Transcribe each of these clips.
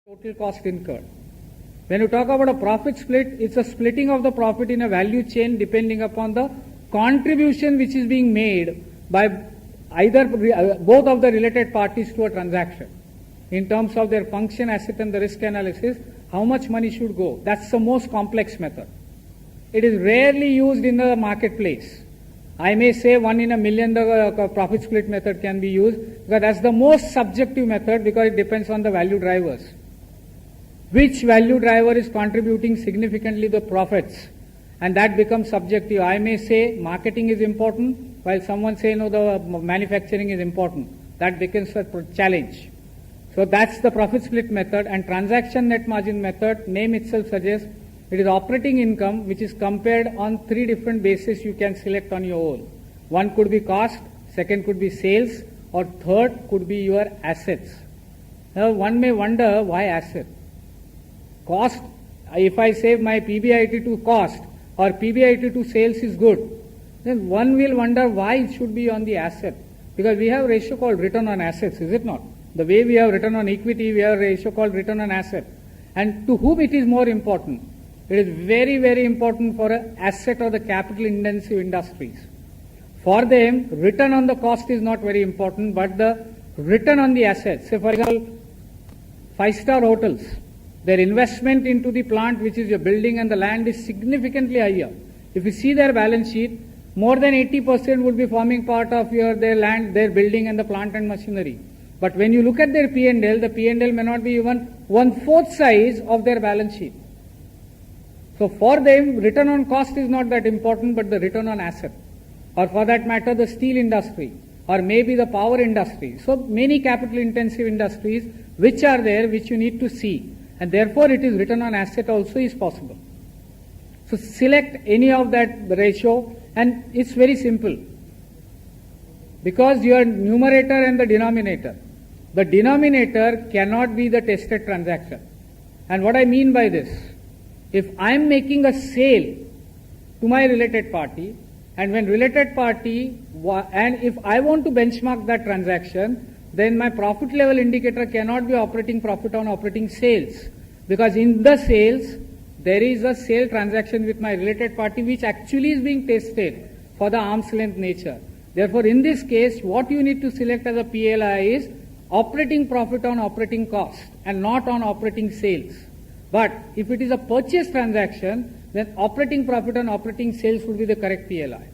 Total cost incurred. When you talk about a profit split, it's a splitting of the profit in a value chain depending upon the contribution which is being made by either both of the related parties to a transaction. In terms of their function, asset and the risk analysis, how much money should go. That's the most complex method. It is rarely used in the marketplace. I may say 1 in a million the profit split method can be used, because that's the most subjective method because it depends on the value drivers. Which value driver is contributing significantly the profits, and that becomes subjective. I may say marketing is important, while someone say no, the manufacturing is important. That becomes a challenge. So that's the profit split method. And transaction net margin method, name itself suggests it is operating income which is compared on 3 different bases you can select on your own. One could be cost, second could be sales, or third could be your assets. Now one may wonder why asset. Cost, if I say my PBIT to cost or PBIT to sales is good, then one will wonder why it should be on the asset. Because we have a ratio called return on assets, is it not? The way we have return on equity, we have a ratio called return on asset. And to whom it is more important? It is very, very important for an asset or the capital intensive industries. For them, return on the cost is not very important, but the return on the assets. Say for example, 5-star hotels. Their investment into the plant, which is your building and the land, is significantly higher. If you see their balance sheet, more than 80% would be forming part of their land, their building and the plant and machinery. But when you look at their P&L, the P&L may not be even 1/4 size of their balance sheet. So for them, return on cost is not that important, but the return on asset. Or for that matter, the steel industry, or maybe the power industry. So many capital intensive industries which are there, which you need to see. And therefore it is return on asset also is possible. So select any of that ratio, and it's very simple. Because your numerator and the denominator cannot be the tested transaction. And what I mean by this, if I am making a sale to my related party, and when related party, and if I want to benchmark that transaction, then my profit level indicator cannot be operating profit on operating sales. Because in the sales, there is a sale transaction with my related party which actually is being tested for the arm's length nature. Therefore, in this case, what you need to select as a PLI is operating profit on operating cost and not on operating sales. But if it is a purchase transaction, then operating profit on operating sales would be the correct PLI.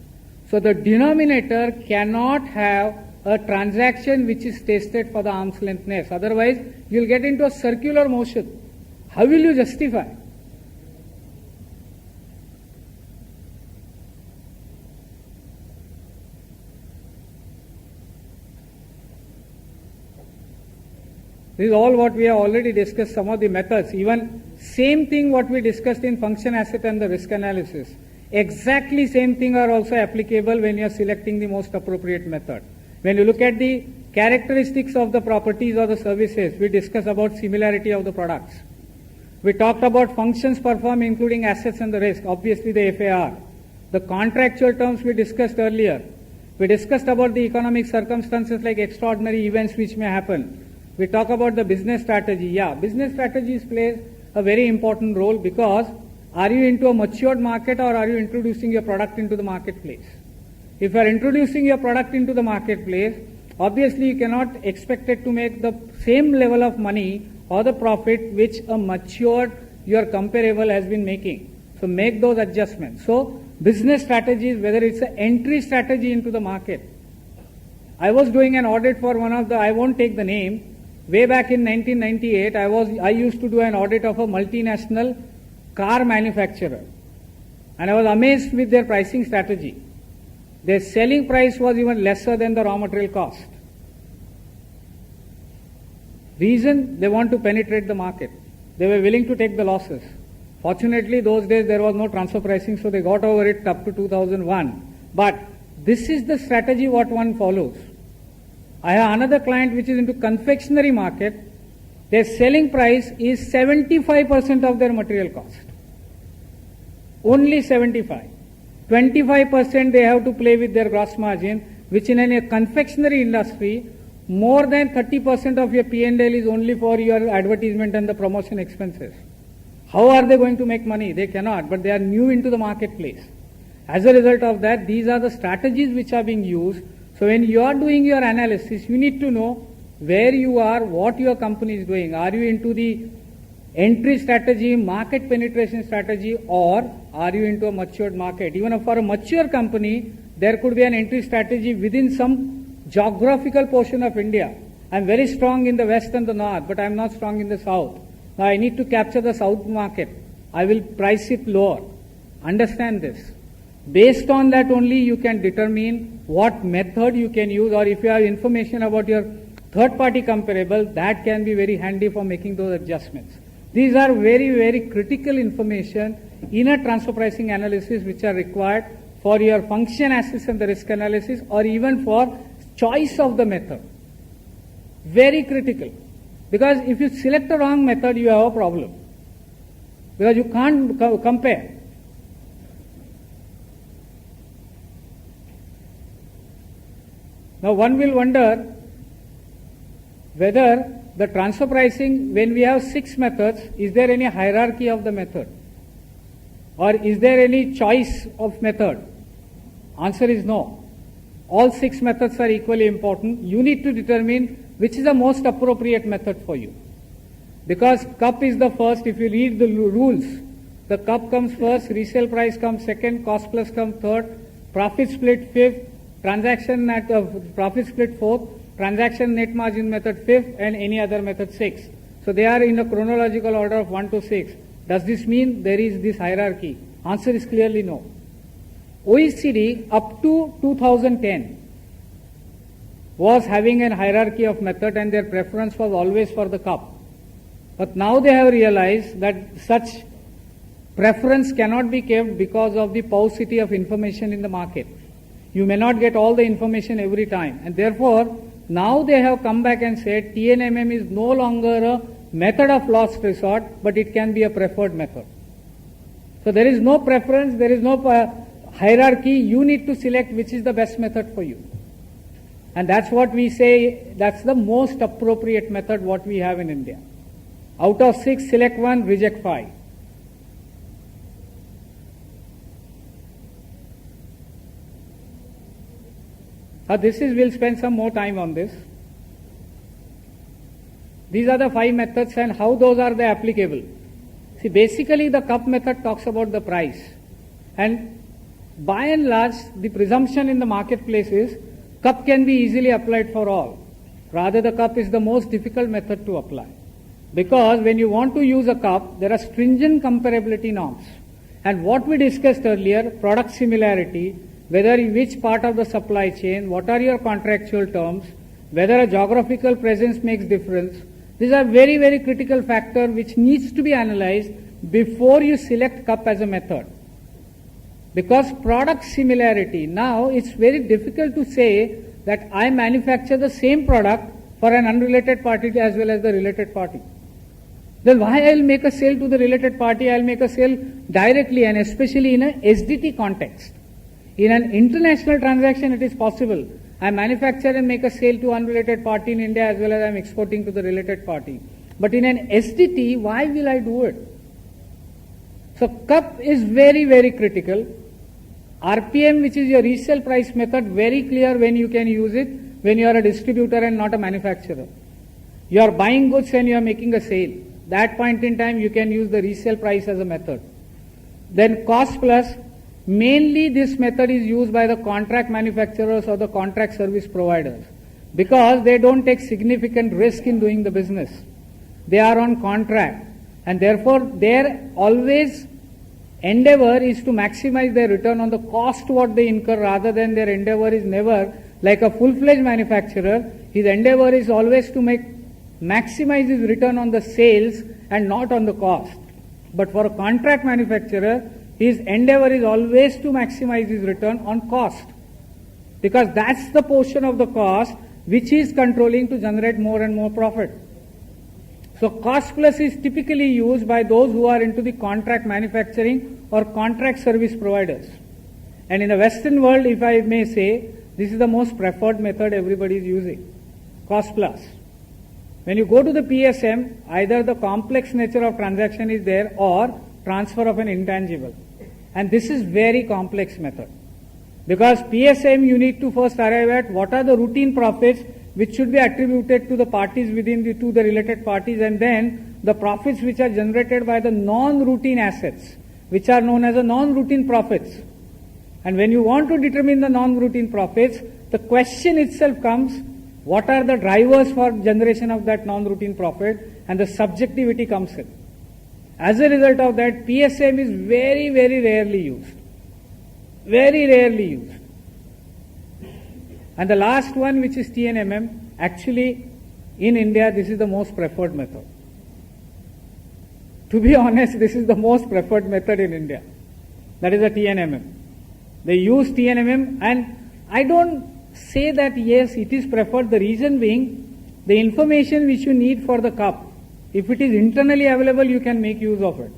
So the denominator cannot have a transaction which is tested for the arm's lengthness. Otherwise, you will get into a circular motion. How will you justify? This is all what we have already discussed, some of the methods. Even same thing what we discussed in function asset and the risk analysis. Exactly same thing are also applicable when you are selecting the most appropriate method. When you look at the characteristics of the properties or the services, we discuss about similarity of the products. We talked about functions performed including assets and the risk, obviously the FAR. The contractual terms we discussed earlier. We discussed about the economic circumstances like extraordinary events which may happen. We talk about the business strategy. Yeah, business strategies plays a very important role, because are you into a matured market or are you introducing your product into the marketplace? If you are introducing your product into the marketplace, obviously you cannot expect it to make the same level of money or the profit which a matured, your comparable has been making. So make those adjustments. So business strategies, whether it's an entry strategy into the market. I was doing an audit for one of the, I won't take the name, way back in 1998, I used to do an audit of a multinational car manufacturer. And I was amazed with their pricing strategy. Their selling price was even lesser than the raw material cost. Reason, they want to penetrate the market. They were willing to take the losses. Fortunately, those days there was no transfer pricing, so they got over it up to 2001. But this is the strategy what one follows. I have another client which is into confectionery market. Their selling price is 75% of their material cost. Only 75. 25% they have to play with their gross margin, which in a confectionery industry, more than 30% of your P&L is only for your advertisement and the promotion expenses. How are they going to make money? They cannot, but they are new into the marketplace. As a result of that, these are the strategies which are being used. So when you are doing your analysis, you need to know where you are, what your company is doing. Are you into the entry strategy, market penetration strategy, or are you into a matured market? Even for a mature company, there could be an entry strategy within some geographical portion of India. I am very strong in the west and the north, but I am not strong in the south. Now I need to capture the south market. I will price it lower. Understand this. Based on that only you can determine what method you can use, or if you have information about your third party comparable, that can be very handy for making those adjustments. These are very, very critical information in a transfer pricing analysis which are required for your function assess and the risk analysis, or even for choice of the method. Very critical. Because if you select the wrong method, you have a problem. Because you can't compare. Now one will wonder whether the transfer pricing, when we have 6 methods, is there any hierarchy of the method? Or is there any choice of method? Answer is no. All 6 methods are equally important. You need to determine which is the most appropriate method for you. Because cup is the first, if you read the rules, the cup comes first, resale price comes second, cost plus comes third, profit split fifth, transaction net profit split fourth, transaction net margin method fifth, and any other method sixth. So they are in a chronological order of 1 to 6. Does this mean there is this hierarchy? Answer is clearly no. OECD up to 2010 was having a hierarchy of method, and their preference was always for the cup. But now they have realized that such preference cannot be kept because of the paucity of information in the market. You may not get all the information every time, and therefore now they have come back and said TNMM is no longer a method of last resort, but it can be a preferred method. So there is no preference, there is no hierarchy. You need to select which is the best method for you. And that's what we say, that's the most appropriate method what we have in India. Out of 6, select 1, reject 5. We'll spend some more time on this. These are the 5 methods and how those are applicable. See, basically the cup method talks about the price. And by and large, the presumption in the marketplace is cup can be easily applied for all. Rather, the cup is the most difficult method to apply. Because when you want to use a cup, there are stringent comparability norms. And what we discussed earlier, product similarity, whether in which part of the supply chain, what are your contractual terms, whether a geographical presence makes difference. These are very, very critical factor which needs to be analyzed before you select cup as a method. Because product similarity, now it's very difficult to say that I manufacture the same product for an unrelated party as well as the related party. Then why I'll make a sale to the related party, I'll make a sale directly, and especially in a SDT context. In an international transaction, it is possible. I manufacture and make a sale to unrelated party in India as well as I am exporting to the related party. But in an SDT, why will I do it? So cup is very, very critical. RPM, which is your resale price method, very clear when you can use it, when you are a distributor and not a manufacturer. You are buying goods and you are making a sale. That point in time, you can use the resale price as a method. Then cost plus. Mainly this method is used by the contract manufacturers or the contract service providers because they don't take significant risk in doing the business. They are on contract, and therefore their always endeavor is to maximize their return on the cost what they incur, rather than their endeavor is never like a full-fledged manufacturer. His endeavor is always to maximize his return on the sales and not on the cost. But for a contract manufacturer, his endeavor is always to maximize his return on cost, because that's the portion of the cost which is controlling to generate more and more profit. So cost plus is typically used by those who are into the contract manufacturing or contract service providers. And in the Western world, if I may say, this is the most preferred method everybody is using. cost plus. When you go to the PSM, either the complex nature of transaction is there or transfer of an intangible. And this is very complex method. Because PSM you need to first arrive at what are the routine profits which should be attributed to the parties within the related parties, and then the profits which are generated by the non-routine assets, which are known as the non-routine profits. And when you want to determine the non-routine profits, the question itself comes, what are the drivers for generation of that non-routine profit, and the subjectivity comes in. As a result of that, PSM is very, very rarely used. Very rarely used. And the last one, which is TNMM, actually in India this is the most preferred method. To be honest, this is the most preferred method in India. That is the TNMM. They use TNMM, and I don't say that yes, it is preferred. The reason being, the information which you need for the cup, if it is internally available, you can make use of it.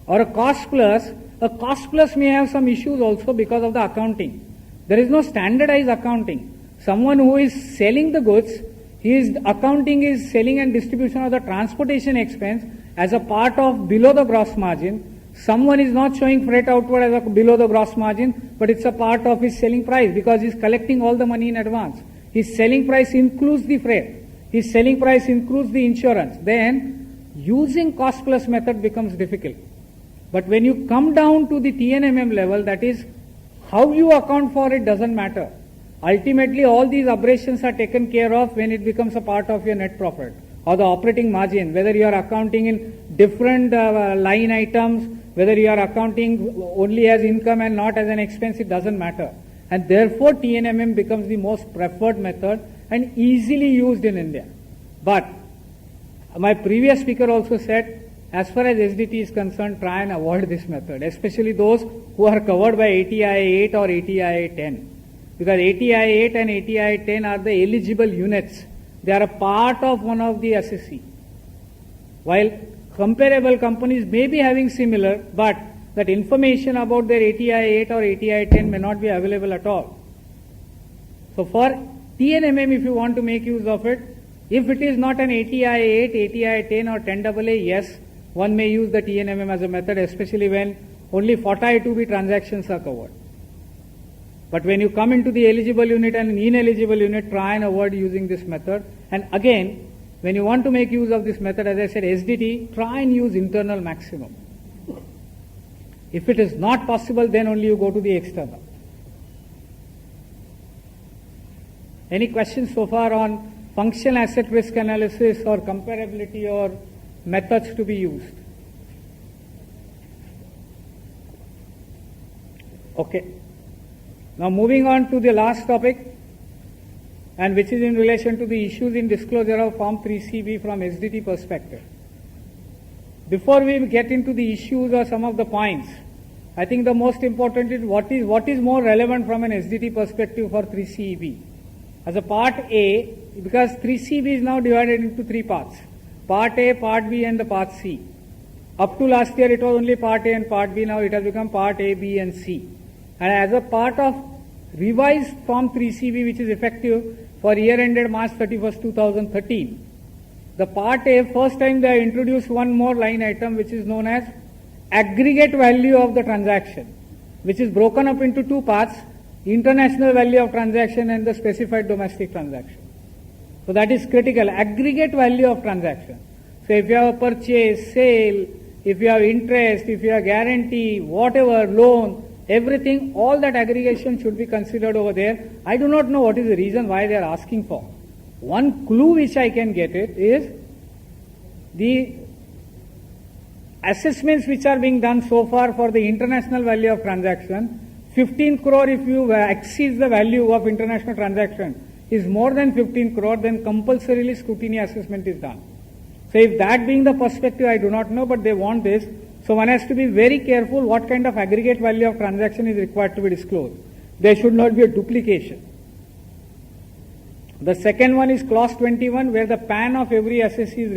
Or a cost plus may have some issues also because of the accounting. There is no standardized accounting. Someone who is selling the goods, his accounting is selling and distribution of the transportation expense as a part of below the gross margin. Someone is not showing freight outward as a below the gross margin, but it's a part of his selling price because he's collecting all the money in advance. His selling price includes the freight. His selling price includes the insurance. Then using cost plus method becomes difficult. But when you come down to the TNMM level, that is how you account for it doesn't matter. Ultimately, all these aberrations are taken care of when it becomes a part of your net profit or the operating margin, whether you are accounting in different line items, whether you are accounting only as income and not as an expense, it doesn't matter. And therefore, TNMM becomes the most preferred method and easily used in India. But my previous speaker also said, as far as SDT is concerned, try and avoid this method, especially those who are covered by 80IA 8 or 80IA 10. Because 80IA 8 and 80IA 10 are the eligible units. They are a part of one of the SSC. While comparable companies may be having similar, but that information about their 80IA 8 or 80IA 10 may not be available at all. So for TNMM, if you want to make use of it, if it is not an 80IA 8, 80IA 10 or 10AA, yes, one may use the TNMM as a method, especially when only 40I2B transactions are covered. But when you come into the eligible unit and ineligible unit, try and avoid using this method. And again, when you want to make use of this method, as I said, SDT, try and use internal maximum. If it is not possible, then only you go to the external. Any questions so far on functional asset risk analysis or comparability or methods to be used? Okay. Now moving on to the last topic, and which is in relation to the issues in disclosure of Form 3CB from SDT perspective. Before we get into the issues or some of the points, I think the most important is what is more relevant from an SDT perspective for 3CEB. As a part A, because 3CB is now divided into three parts. Part A, Part B and the Part C. Up to last year it was only Part A and Part B, now it has become Part A, B and C. And as a part of revised Form 3CB, which is effective for year ended March 31st, 2013, the Part A, first time they introduced one more line item which is known as aggregate value of the transaction, which is broken up into two parts, international value of transaction and the specified domestic transaction. So that is critical, aggregate value of transaction. So if you have a purchase, sale, if you have interest, if you have guarantee, whatever, loan, everything, all that aggregation should be considered over there. I do not know what is the reason why they are asking for. One clue which I can get it is the assessments which are being done so far for the international value of transaction. 15 crore if you exceed the value of international transaction is more than 15 crore, then compulsorily scrutiny assessment is done. So if that being the perspective, I do not know, but they want this. So one has to be very careful what kind of aggregate value of transaction is required to be disclosed. There should not be a duplication. The second one is clause 21, where the PAN of every assessee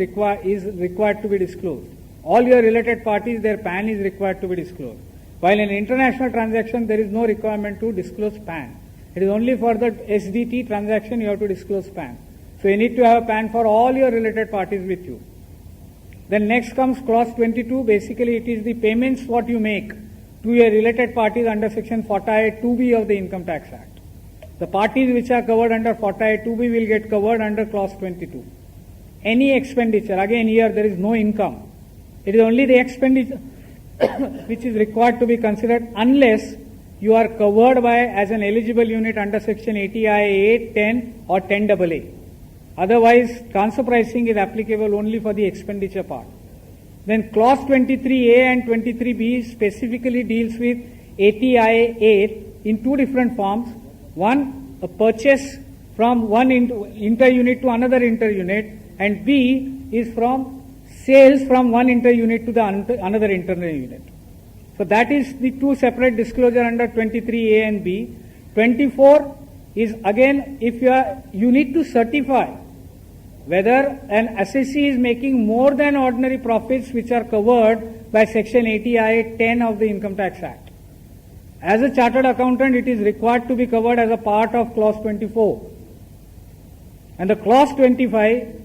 is required to be disclosed. All your related parties, their PAN is required to be disclosed. While in international transaction, there is no requirement to disclose PAN. It is only for the SDT transaction you have to disclose PAN. So you need to have a PAN for all your related parties with you. Then next comes clause 22. Basically, it is the payments what you make to your related parties under section 48(2)(b) of the Income Tax Act. The parties which are covered under 48(2)(b) will get covered under clause 22. Any expenditure, again here there is no income. It is only the expenditure which is required to be considered unless you are covered by as an eligible unit under section 80IA 8, 10 or 10AA. Otherwise, transfer pricing is applicable only for the expenditure part. Then clause 23A and 23B specifically deals with 80IA 8 in two different forms. One, a purchase from one inter-unit to another inter-unit, and B is from sales from one inter-unit to the another inter-unit. So that is the two separate disclosure under 23A and B. 24 is again if you need to certify whether an assessee is making more than ordinary profits which are covered by section 80IA 10 of the Income Tax Act. As a chartered accountant, it is required to be covered as a part of clause 24. And the clause 25,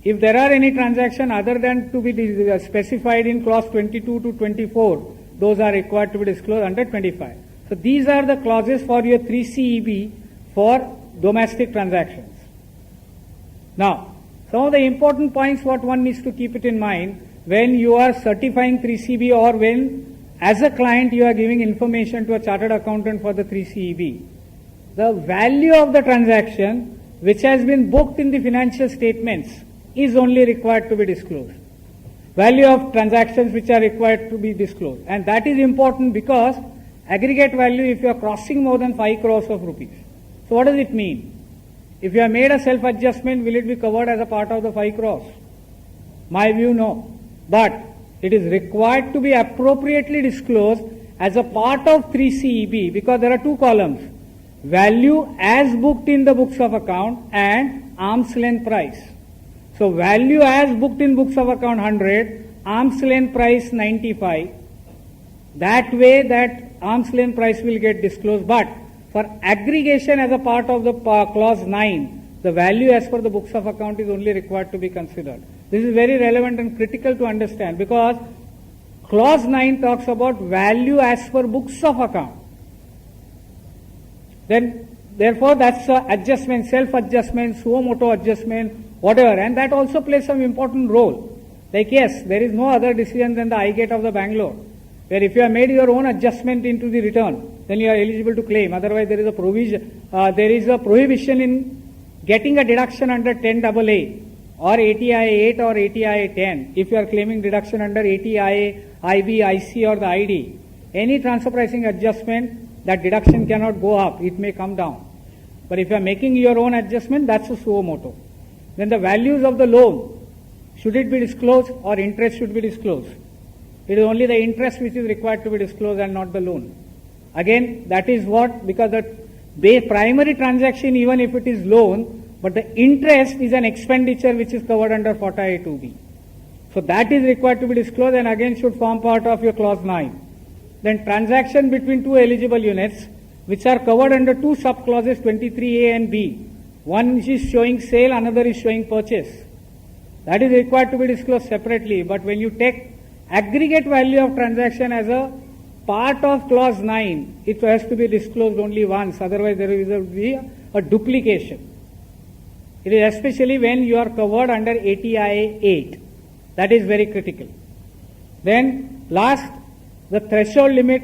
if there are any transaction other than to be specified in clause 22 to 24, those are required to be disclosed under 25. So these are the clauses for your 3CEB for domestic transactions. Now, some of the important points what one needs to keep it in mind when you are certifying 3CEB or when as a client you are giving information to a chartered accountant for the 3CEB. The value of the transaction which has been booked in the financial statements is only required to be disclosed. Value of transactions which are required to be disclosed. And that is important because aggregate value if you are crossing more than 5 crores of rupees. So what does it mean? If you have made a self-adjustment, will it be covered as a part of the 5 crores? My view, no. But it is required to be appropriately disclosed as a part of 3CEB because there are two columns. Value as booked in the books of account and arm's length price. So value as booked in books of account 100, arm's length price 95. That way that arm's length price will get disclosed. But for aggregation as a part of the clause 9, the value as per the books of account is only required to be considered. This is very relevant and critical to understand because clause 9 talks about value as per books of account. Then therefore that's adjustment, self-adjustment, suo motu adjustment, whatever, and that also plays some important role. Like yes, there is no other decision than the I-Gate of the Bangalore, where if you have made your own adjustment into the return, then you are eligible to claim. Otherwise, there is a provision, there is a prohibition in getting a deduction under 10AA or 80IA 8 or 80IA 10. If you are claiming deduction under 80IA, IB, IC or the ID, any transfer pricing adjustment, that deduction cannot go up. It may come down. But if you are making your own adjustment, that's a suo motu. Then the values of the loan, should it be disclosed or interest should be disclosed? It is only the interest which is required to be disclosed and not the loan. Again, that is what, because the primary transaction, even if it is loan, but the interest is an expenditure which is covered under 48(2)(b). So that is required to be disclosed and again should form part of your clause 9. Then transaction between two eligible units which are covered under two sub-clauses 23A and B. One is showing sale, another is showing purchase. That is required to be disclosed separately. But when you take aggregate value of transaction as a part of clause 9, it has to be disclosed only once. Otherwise, there will be a duplication. It is especially when you are covered under 80IA 8. That is very critical. Then last, the threshold limit,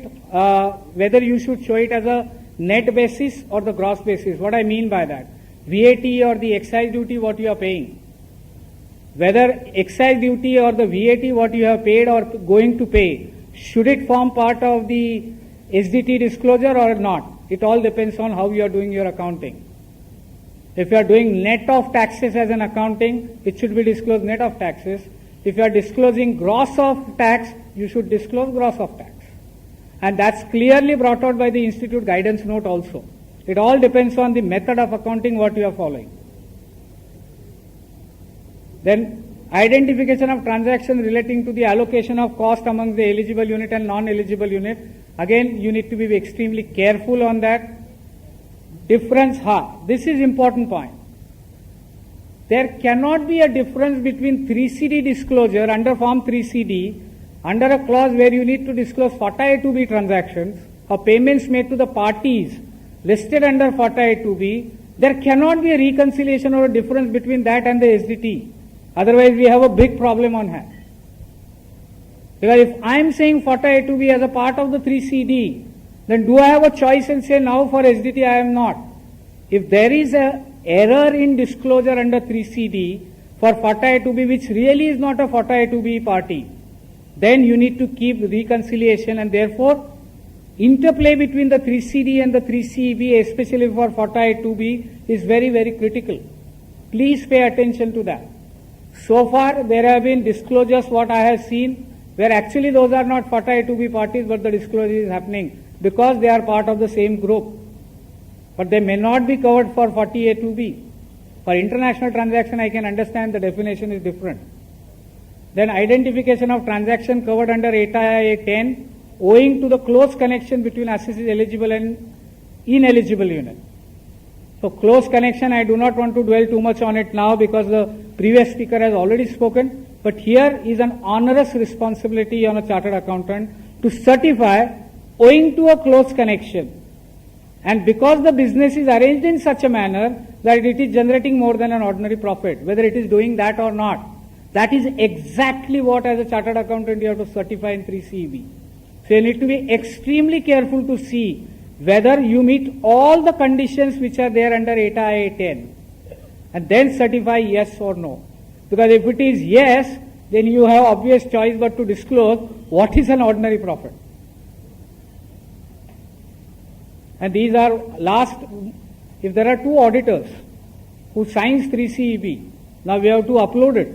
whether you should show it as a net basis or the gross basis. What I mean by that? VAT or the excise duty what you are paying. Whether excise duty or the VAT what you have paid or going to pay, should it form part of the SDT disclosure or not? It all depends on how you are doing your accounting. If you are doing net of taxes as an accounting, it should be disclosed net of taxes. If you are disclosing gross of tax, you should disclose gross of tax. And that's clearly brought out by the Institute guidance note also. It all depends on the method of accounting what you are following. Then identification of transactions relating to the allocation of cost among the eligible unit and non-eligible unit. Again, you need to be extremely careful on that. Difference, this is important point. there cannot be a difference between 3CD disclosure under Form 3CD, under a clause where you need to disclose FATA A2B transactions or payments made to the parties listed under FATA A2B. There cannot be a reconciliation or a difference between that and the SDT. Otherwise, we have a big problem on hand. Because if I am saying FATA A2B as a part of the 3CD, then do I have a choice and say now for SDT I am not? If there is a error in disclosure under 3CD for FATA A2B, which really is not a FATA A2B party, then you need to keep reconciliation, and therefore interplay between the 3CD and the 3CEB, especially for FATA A2B, is very, very critical. Please pay attention to that. So far, there have been disclosures, what I have seen, where actually those are not FATA A2B parties, but the disclosure is happening because they are part of the same group. But they may not be covered for FATA A2B. For international transaction, I can understand the definition is different. Then identification of transaction covered under 8IA 10 owing to the close connection between assets eligible and ineligible unit. So close connection, I do not want to dwell too much on it now because the previous speaker has already spoken. But here is an onerous responsibility on a chartered accountant to certify owing to a close connection. And because the business is arranged in such a manner that it is generating more than an ordinary profit, whether it is doing that or not, that is exactly what as a chartered accountant you have to certify in 3CEB. So you need to be extremely careful to see whether you meet all the conditions which are there under 8IA 10 and then certify yes or no. Because if it is yes, then you have obvious choice but to disclose what is an ordinary profit. And these are last, if there are two auditors who signs 3CEB, now we have to upload it.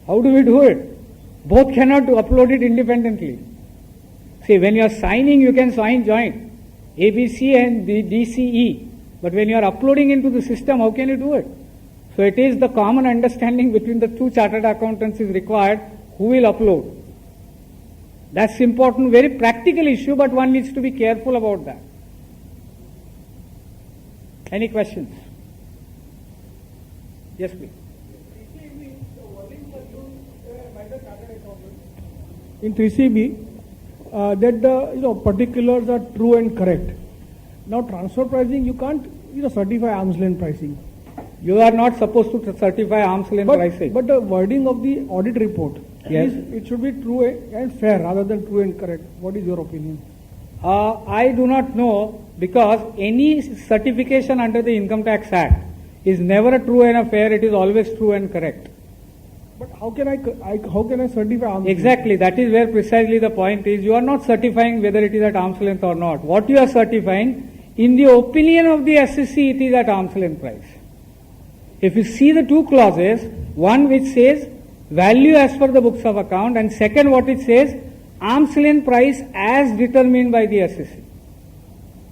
How do we do it? Both cannot upload it independently. See, when you are signing, you can sign joint, ABC and the DCE. But when you are uploading into the system, how can you do it? So it is the common understanding between the two chartered accountants is required who will upload. That's important, very practical issue, but one needs to be careful about that. Any questions? Yes, please. In 3CB, that the particulars are true and correct. Now transfer pricing, you can't certify arm's length pricing. You are not supposed to certify arm's length pricing. But the wording of the audit report, yes, it should be true and fair rather than true and correct. What is your opinion? I do not know, because any certification under the Income Tax Act is never a true and a fair, it is always true and correct. But how can I certify arm's length? Exactly, that is where precisely the point is. You are not certifying whether it is at arm's length or not. What you are certifying, in the opinion of the SSC, it is at arm's length price. If you see the two clauses, one which says value as per the books of account, and second what it says, arm's length price as determined by the SSC.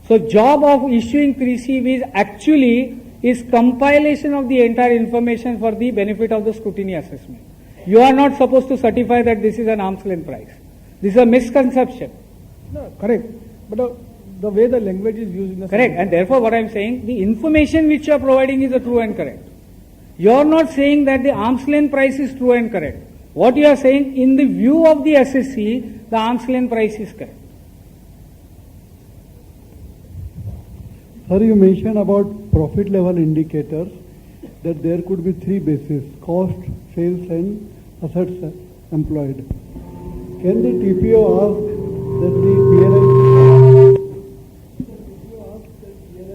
So job of issuing 3CB is compilation of the entire information for the benefit of the scrutiny assessment. You are not supposed to certify that this is an arm's length price. This is a misconception. No, correct. But the way the language is used in the correct, and therefore what I am saying, the information which you are providing is a true and correct. You are not saying that the arm's length price is true and correct. What you are saying, in the view of the SSC, the arm's length price is correct. Sir, you mentioned about profit level indicators, that there could be three bases: cost, sales and assets employed. Can the TPO ask that the PLI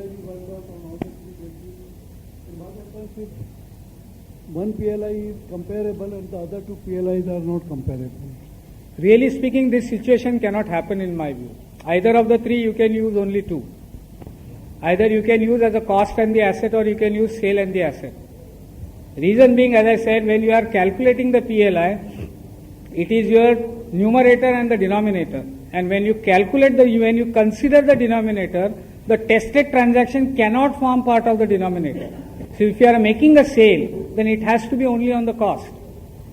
be worked out on audit basis? And what happens if one PLI is comparable and the other two PLIs are not comparable? Really speaking, this situation cannot happen in my view. Either of the three, you can use only two. Either you can use as a cost and the asset, or you can use sale and the asset. Reason being, as I said, when you are calculating the PLI, it is your numerator and the denominator. And when you calculate when you consider the denominator, the tested transaction cannot form part of the denominator. So if you are making a sale, then it has to be only on the cost.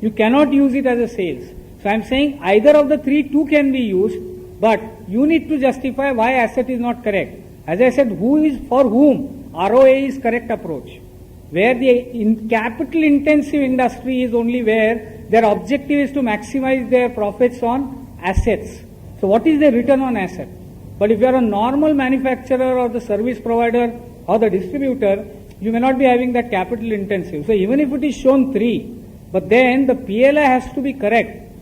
You cannot use it as a sales. So I am saying either of the three, two can be used, but you need to justify why asset is not correct. As I said, who is for whom? ROA is correct approach. where the capital intensive industry is only where their objective is to maximize their profits on assets. So what is the return on asset? But if you are a normal manufacturer or the service provider or the distributor, you may not be having that capital intensive. So even if it is shown 3, but then the PLI has to be correct.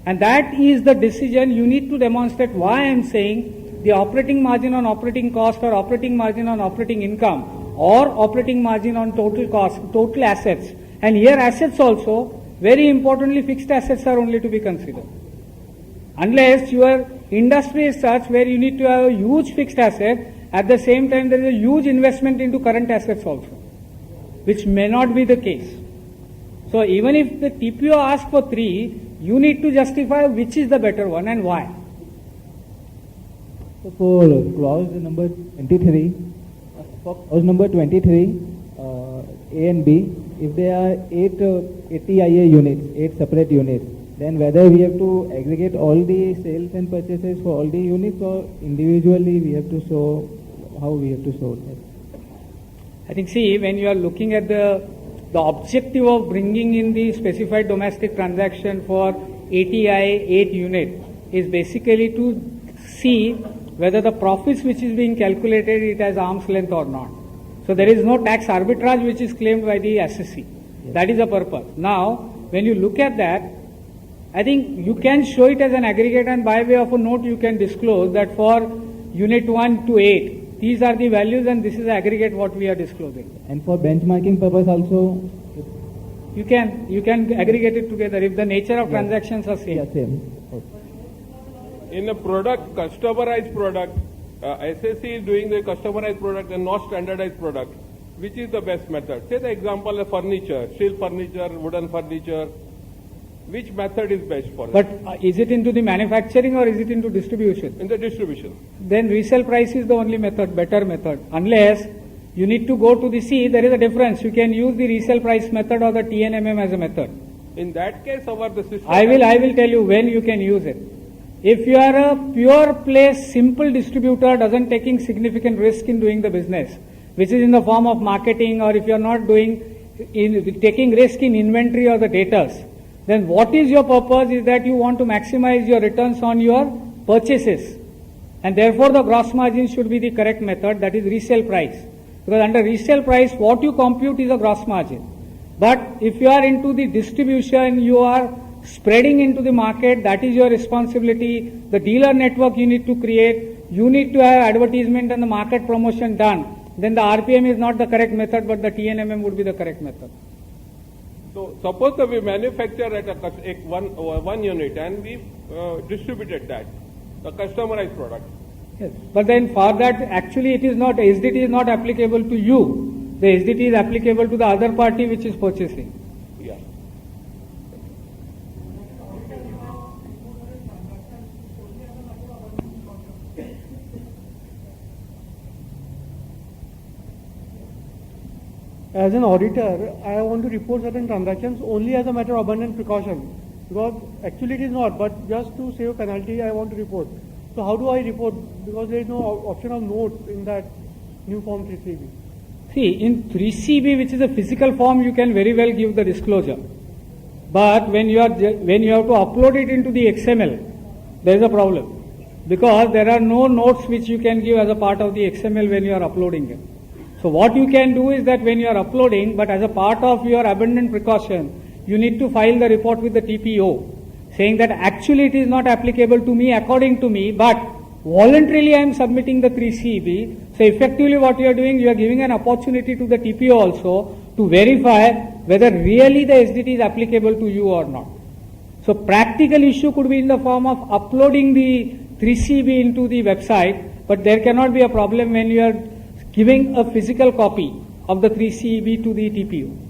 And that is the decision you need to demonstrate why I am saying the operating margin on operating cost or operating margin on operating income or operating margin on total cost, total assets. And here assets also, very importantly, fixed assets are only to be considered. Unless your industry is such where you need to have a huge fixed asset, at the same time there is a huge investment into current assets also, which may not be the case. So even if the TPO asks for 3, you need to justify which is the better one and why. So for clause number 23, A and B, if there are 8 TIA units, 8 separate units, then whether we have to aggregate all the sales and purchases for all the units or individually we have to show how we have to show that? I think, see, when you are looking at the objective of bringing in the specified domestic transaction for ATI 8 unit is basically to see whether the profits which is being calculated it has arm's length or not. So there is no tax arbitrage which is claimed by the SSC. Yes. That is the purpose. Now, when you look at that, I think you can show it as an aggregate, and by way of a note you can disclose that for unit 1 to 8, these are the values and this is the aggregate what we are disclosing. And for benchmarking purpose also? You can aggregate it together if the nature of transactions are same. Yeah, same. Okay. In a product, customized product, SSC is doing the customized product and not standardized product. Which is the best method? Say the example of furniture, steel furniture, wooden furniture. Which method is best for that? But is it into the manufacturing or is it into distribution? In the distribution. Then resale price is the only method, better method. Unless you need to go to the C, there is a difference. You can use the resale price method or the TNMM as a method. In that case, the system. I will tell you when you can use it. If you are a pure play simple distributor, doesn't taking significant risk in doing the business, which is in the form of marketing, or if you are not taking risk in inventory or the datas, then what is your purpose is that you want to maximize your returns on your purchases. And therefore the gross margin should be the correct method, that is resale price. Because under resale price, what you compute is a gross margin. But if you are into the distribution, you are spreading into the market, that is your responsibility. The dealer network you need to create, you need to have advertisement and the market promotion done. Then the RPM is not the correct method, but the TNMM would be the correct method. So suppose that we manufacture at one unit and we distributed that, the customized product. Yes. But then for that, actually it is not, SDT is not applicable to you. The SDT is applicable to the other party which is purchasing. Yeah. As an auditor, I want to report certain transactions only as a matter of abundant precaution. Because actually it is not, but just to save penalty, I want to report. So how do I report? Because there is no option of notes in that new form 3CB. See, in 3CB, which is a physical form, you can very well give the disclosure. But when you have to upload it into the XML, there is a problem. Because there are no notes which you can give as a part of the XML when you are uploading it. So what you can do is that when you are uploading, but as a part of your abundant precaution, you need to file the report with the TPO, saying that actually it is not applicable to me according to me, but voluntarily I am submitting the 3CB. So effectively what you are doing, you are giving an opportunity to the TPO also to verify whether really the SDT is applicable to you or not. So practical issue could be in the form of uploading the 3CB into the website, but there cannot be a problem when you are giving a physical copy of the 3CB to the TPO.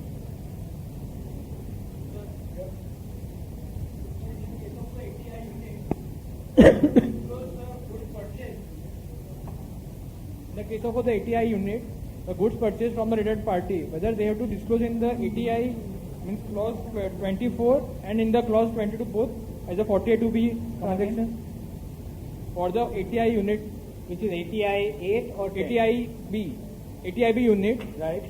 In the case of the ATI unit, the goods purchased from the related party, whether they have to disclose in the ATI means clause 24 and in the clause 22 both as a 48(2)B transaction for the ATI unit, which is ATI 8 or ATI B unit, right?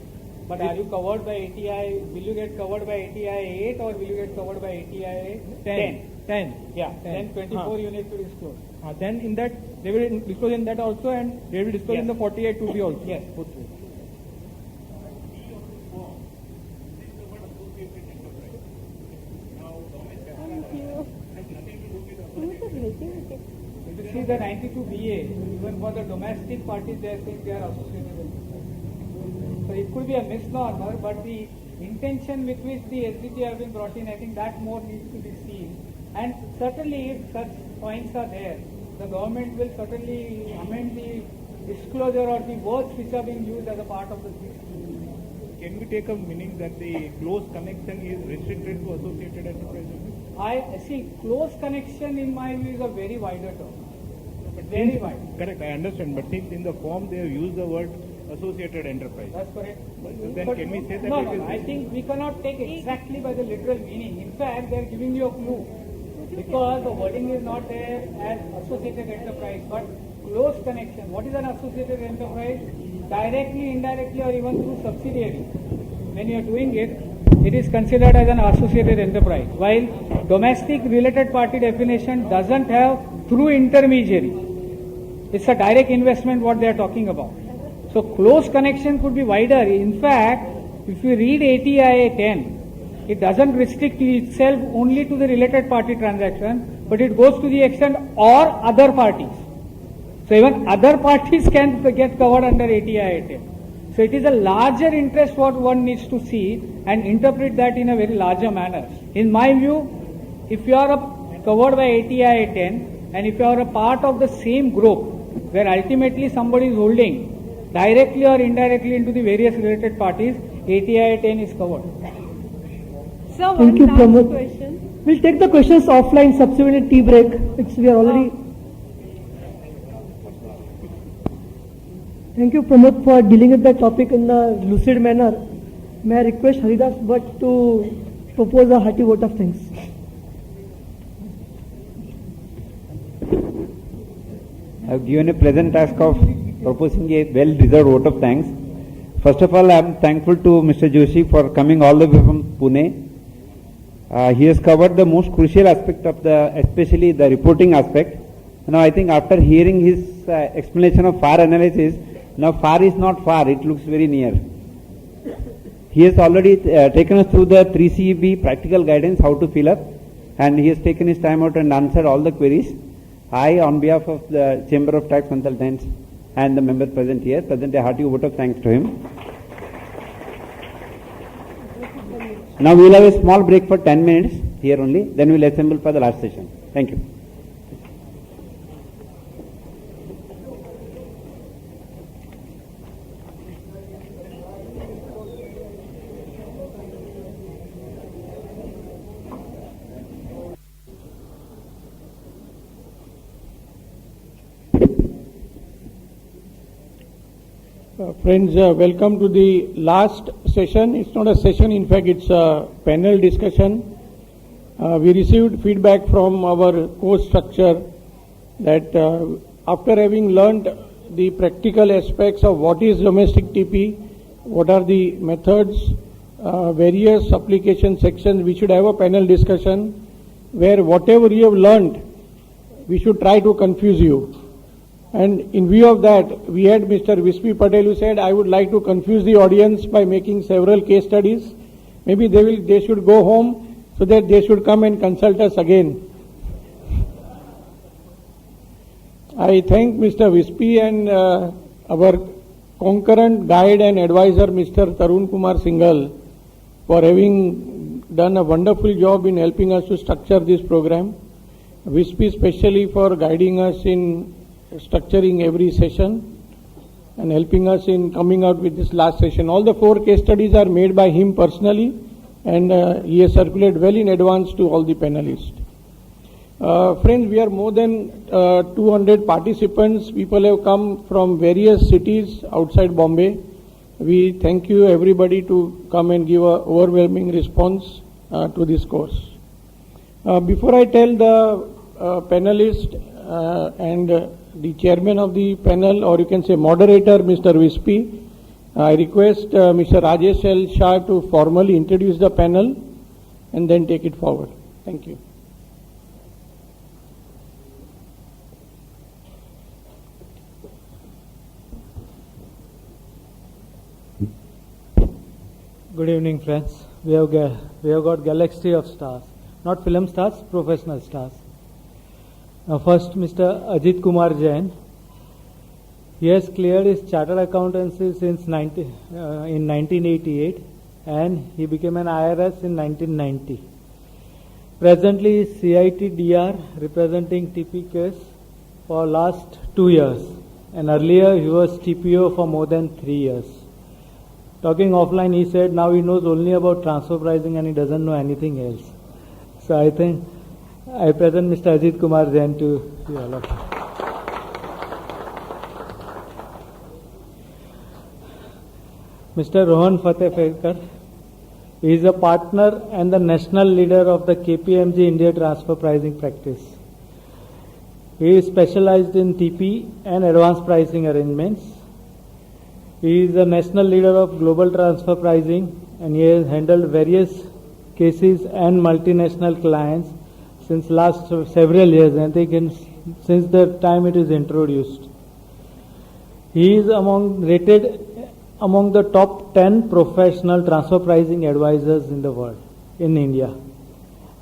But are you covered by ATI? Will you get covered by ATI 8 or will you get covered by ATI 10? 10. Yeah, 10. then 24 units will disclose. Then in that, they will disclose in that also, and they will disclose in the 48 2B also. Yes, both will. If you see the 92BA, even for the domestic parties, they are saying they are associated enterprises. So it could be a misnomer, but the intention with which the SDT have been brought in, I think that more needs to be seen. And certainly if such points are there, the government will certainly amend the disclosure or the words which are being used as a part of the scheme. Can we take a meaning that the close connection is restricted to associated enterprises? I see close connection in my view is a very wider term. Very wide. Correct, I understand, but since in the form they have used the word associated enterprise. That's correct. Then But can we say that no, it no, is- no. I think we cannot take exactly by the literal meaning. In fact, they are giving you a clue. Because the wording is not there as associated enterprise, but close connection. What is an associated enterprise? Directly, indirectly, or even through subsidiary. When you are doing it, it is considered as an associated enterprise. While domestic related party definition doesn't have through intermediary. It's a direct investment what they are talking about. So close connection could be wider. In fact, if you read ATIA 10, it doesn't restrict itself only to the related party transaction, but it goes to the extent or other parties. So even other parties can get covered under ATIA 10. So it is a larger interest what one needs to see and interpret that in a very larger manner. In my view, if you are covered by ATIA 10 and if you are a part of the same group where ultimately somebody is holding directly or indirectly into the various related parties, ATIA 10 is covered. Sir, Thank you, one last Pramod. question. We'll take the questions offline subsequently tea break. We are already. Thank you, Pramod, for dealing with the topic in a lucid manner. May I request Haridas Bhatt to propose a hearty vote of thanks. I have given a pleasant task of proposing a well-deserved vote of thanks. First of all, I am thankful to Mr. Joshi for coming all the way from Pune. He has covered the most crucial aspect of especially the reporting aspect. Now, I think after hearing his explanation of FAR analysis, now FAR is not far, it looks very near. He has already taken us through the 3CEB practical guidance, how to fill up, and he has taken his time out and answered all the queries. I, on behalf of the Chamber of Tax Consultants and the members present here, present a hearty vote of thanks to him. Now we will have a small break for 10 minutes here only, then we will assemble for the last session. Thank you. Friends, welcome to the last session. It's not a session, in fact, it's a panel discussion. We received feedback from our course structure that after having learnt the practical aspects of what is domestic TP, what are the methods, various application sections, we should have a panel discussion where whatever you have learnt, we should try to confuse you. And in view of that, we had Mr. Vispi Patel who said, I would like to confuse the audience by making several case studies. Maybe they should go home so that they should come and consult us again. I thank Mr. Vispi and our concurrent guide and advisor, Mr. Tarun Kumar Singhal, for having done a wonderful job in helping us to structure this program. Vispi especially for guiding us in structuring every session and helping us in coming out with this last session. All the 4 case studies are made by him personally, and he has circulated well in advance to all the panelists. Friends, we are more than 200 participants. People have come from various cities outside Bombay. We thank you everybody to come and give an overwhelming response to this course. Before I tell the panelist and the chairman of the panel, or you can say moderator, Mr. Vispi, I request Mr. Rajesh L. Shah to formally introduce the panel and then take it forward. Thank you. Good evening, friends. We have got galaxy of stars, not film stars, professional stars. First, Mr. Ajit Kumar Jain. He has cleared his chartered accountancy since in 1988, and he became an IRS in 1990. Presently, he is CIT-DR representing TPKs for last 2 years, and earlier he was TPO for more than 3 years. Talking offline, he said now he knows only about transfer pricing and he doesn't know anything else. So I think I present Mr. Ajit Kumar Jain to you all of you. Mr. Rohan Fatehpekar. He is a partner and the national leader of the KPMG India Transfer Pricing Practice. He is specialized in TP and advanced pricing arrangements. He is the national leader of global transfer pricing and he has handled various cases and multinational clients since last several years, I think since the time it is introduced. He is rated among the top 10 professional transfer pricing advisors in the world, in India.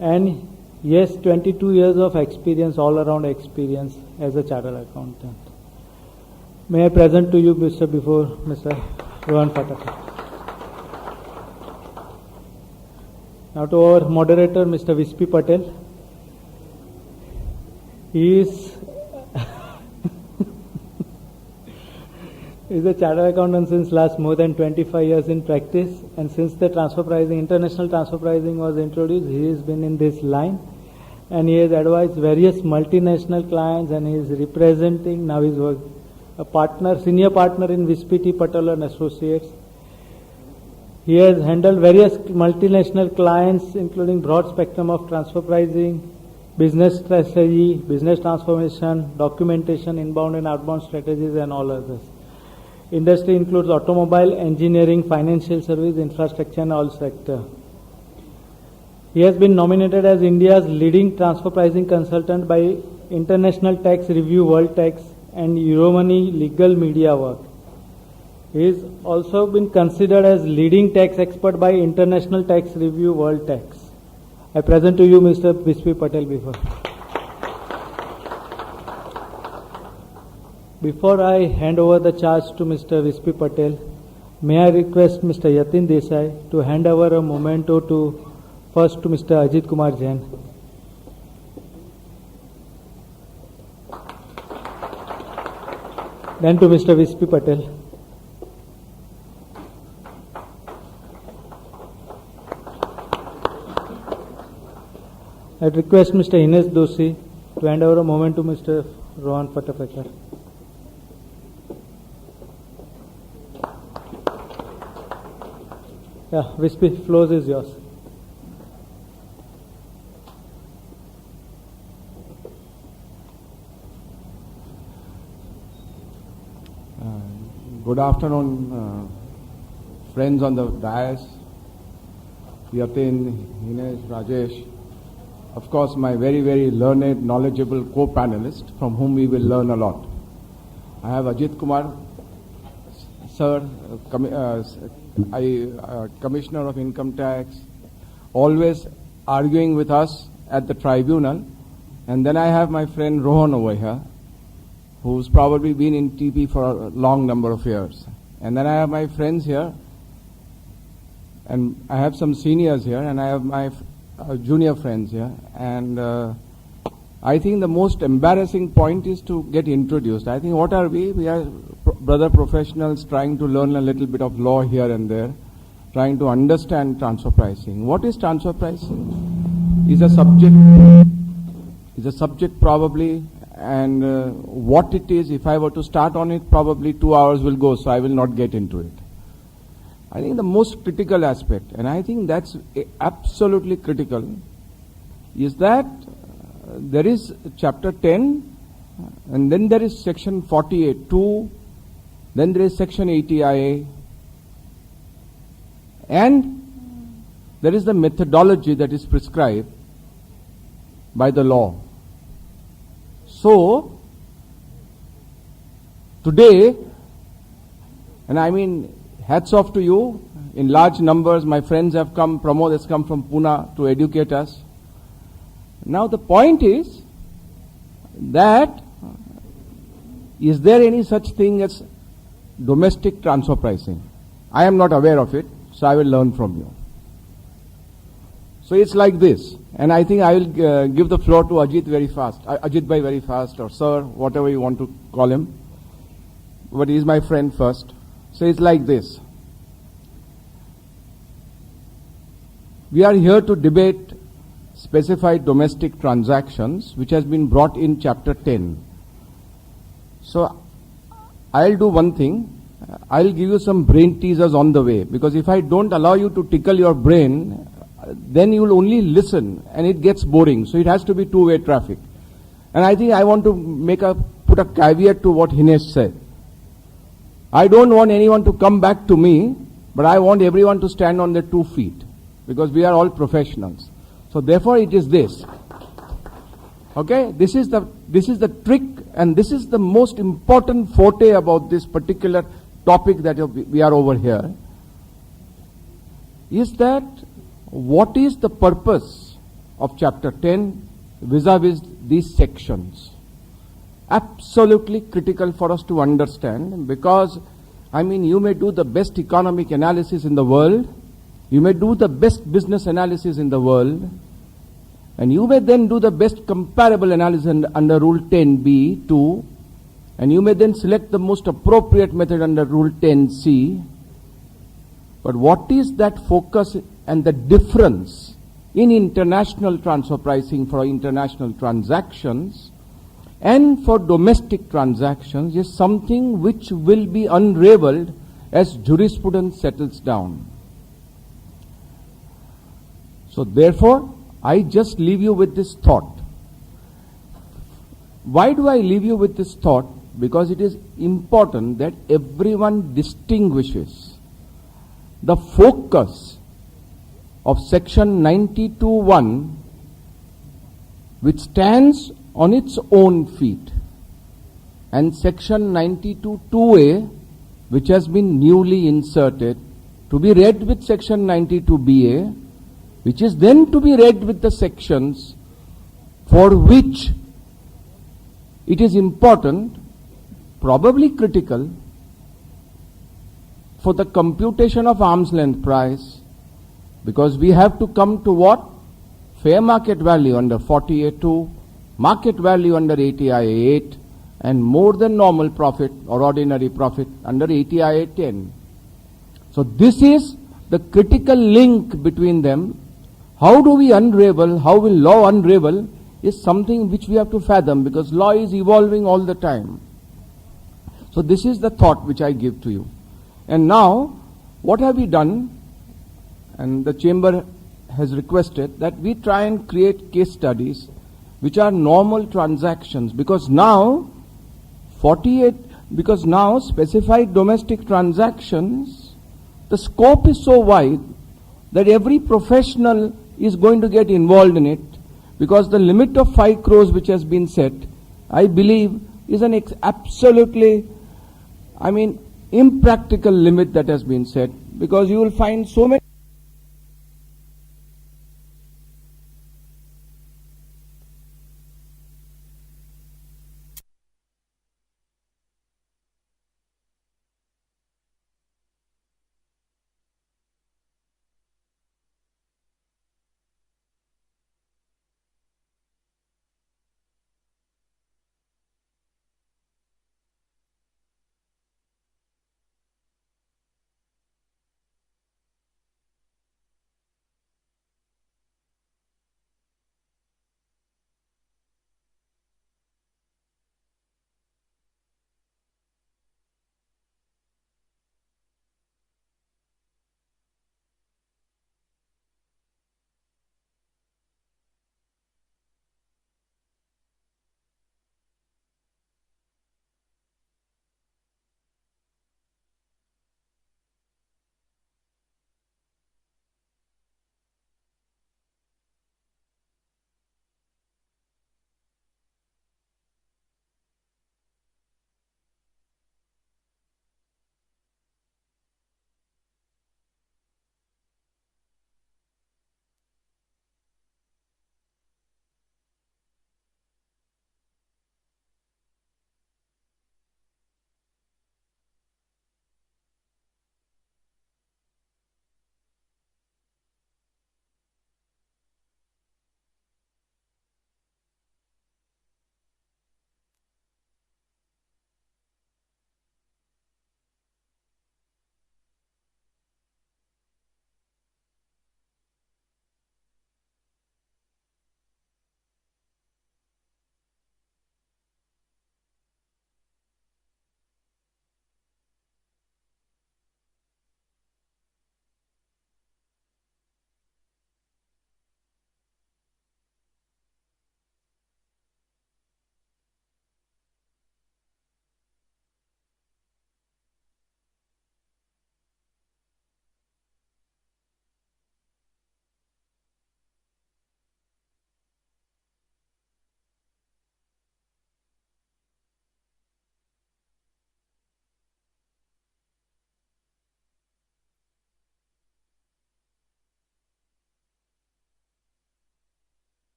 And he has 22 years of experience, all around experience as a chartered accountant. May I present to you Mr. Rohan Fatehpekar. Now to our moderator, Mr. Vispi Patel. He is a chartered accountant since last more than 25 years in practice, and since the transfer pricing, international transfer pricing was introduced, he has been in this line, and he has advised various multinational clients, and he is representing, now he is a partner, senior partner in Vispi T. Patel and Associates. He has handled various multinational clients, including broad spectrum of transfer pricing, business strategy, business transformation, documentation, inbound and outbound strategies, and all others. Industry includes automobile, engineering, financial service, infrastructure, and all sector. He has been nominated as India's leading transfer pricing consultant by International Tax Review World Tax and Euromoney Legal Media Work. He has also been considered as leading tax expert by International Tax Review World Tax. I present to you Mr. Vispi Patel Before I hand over the charge to Mr. Vispi Patel, may I request Mr. Yatin Desai to hand over a memento first to Mr. Ajit Kumar Jain. Then to Mr. Vispi Patel. I request Mr. Ines Doshi to hand over a moment to Mr. Rohan Fatehpekar. Yeah, Vispi, floor is yours. Good afternoon, friends on the dais, Yatin, Ines, Rajesh. Of course, my very, very learned, knowledgeable co-panelist from whom we will learn a lot. I have Ajit Kumar, sir, Commissioner of Income Tax, always arguing with us at the tribunal. And then I have my friend Rohan over here, who's probably been in TP for a long number of years. And then I have my friends here, and I have some seniors here, and I have my junior friends here. And I think the most embarrassing point is to get introduced. I think what are we? We are brother professionals trying to learn a little bit of law here and there, trying to understand transfer pricing. What is transfer pricing? Is a subject probably, and what it is, if I were to start on it, probably 2 hours will go, so I will not get into it. I think the most critical aspect, and I think that's absolutely critical, is that there is chapter 10, and then there is section 48(2), then there is section 80IA, and there is the methodology that is prescribed by the law. So, today, and I mean, hats off to you, in large numbers, my friends have come, Pramod has come from Pune to educate us. Now the point is that, is there any such thing as domestic transfer pricing? I am not aware of it, so I will learn from you. So it's like this, and I think I will give the floor to Ajit very fast, Ajit Bhai very fast, or sir, whatever you want to call him. But he is my friend first. So it's like this. We are here to debate specified domestic transactions, which has been brought in chapter 10. So I'll do one thing. I'll give you some brain teasers on the way, because if I don't allow you to tickle your brain, then you will only listen and it gets boring. So it has to be two-way traffic. And I think I want to put a caveat to what Hinesh said. I don't want anyone to come back to me, but I want everyone to stand on their 2 feet, because we are all professionals. So therefore it is this. Okay, this is the trick, and this is the most important forte about this particular topic that we are over here, is that what is the purpose of chapter 10 vis-a-vis these sections? Absolutely critical for us to understand, because I mean, you may do the best economic analysis in the world, you may do the best business analysis in the world, and you may then do the best comparable analysis under Rule 10b too, and you may then select the most appropriate method under Rule 10c. But what is that focus and the difference in international transfer pricing for international transactions and for domestic transactions is something which will be unraveled as jurisprudence settles down. So therefore, I just leave you with this thought. Why do I leave you with this thought? Because it is important that everyone distinguishes the focus of section 92(1), which stands on its own feet, and section 92(2)(a), which has been newly inserted, to be read with section 92(b)(a), which is then to be read with the sections for which it is important, probably critical, for the computation of arm's length price, because we have to come to what? Fair market value under 40A2, market value under 80IA8, and more than normal profit or ordinary profit under 80IA10. So this is the critical link between them. How do we unravel, how will law unravel, is something which we have to fathom, because law is evolving all the time. So this is the thought which I give to you. And now, what have we done? And the chamber has requested that we try and create case studies which are normal transactions, because now specified domestic transactions, the scope is so wide that every professional is going to get involved in it, because the limit of 5 crores which has been set, I believe, is an absolutely, impractical limit that has been set, because you will find so many